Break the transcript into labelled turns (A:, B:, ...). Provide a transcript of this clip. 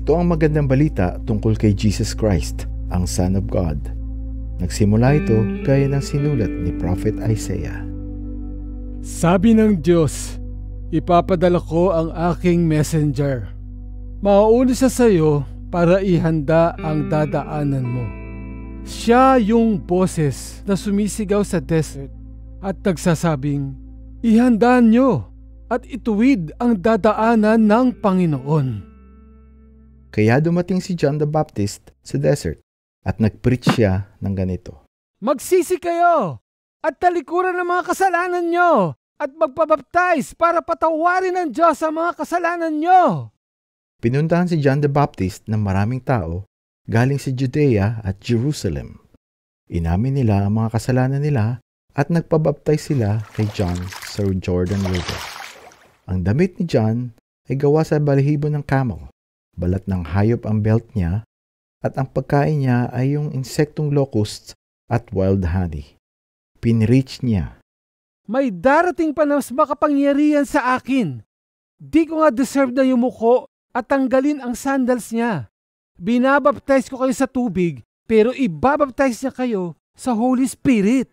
A: Ito ang magandang balita tungkol kay Jesus Christ, ang Son of God. Nagsimula ito gaya ng sinulat ni Prophet Isaiah.
B: Sabi ng Diyos, ipapadala ko ang aking messenger. Mauuna siya sa iyo para ihanda ang dadaanan mo. Siya yung boses na sumisigaw sa desert at nagsasabing, ihanda nyo at ituwid ang dadaanan ng Panginoon.
A: Kaya dumating si John the Baptist sa desert at nag-preach siya ng ganito.
B: Magsisi kayo at talikuran ng mga kasalanan nyo at magpabaptize para patawarin ng Diyos ang mga kasalanan nyo.
A: Pinuntahan si John the Baptist ng maraming tao galing sa Judea at Jerusalem. Inamin nila ang mga kasalanan nila at nagpabaptize sila kay John sa Jordan River. Ang damit ni John ay gawa sa balahibo ng camel. Balat ng hayop ang belt niya at ang pagkain niya ay yung insektong locusts at wild honey. Pinreach niya.
B: May darating pa na mas makapangyarihan sa akin. Di ko nga deserve na yumuko at tanggalin ang sandals niya. Binabaptize ko kayo sa tubig pero ibabaptize niya kayo sa Holy Spirit.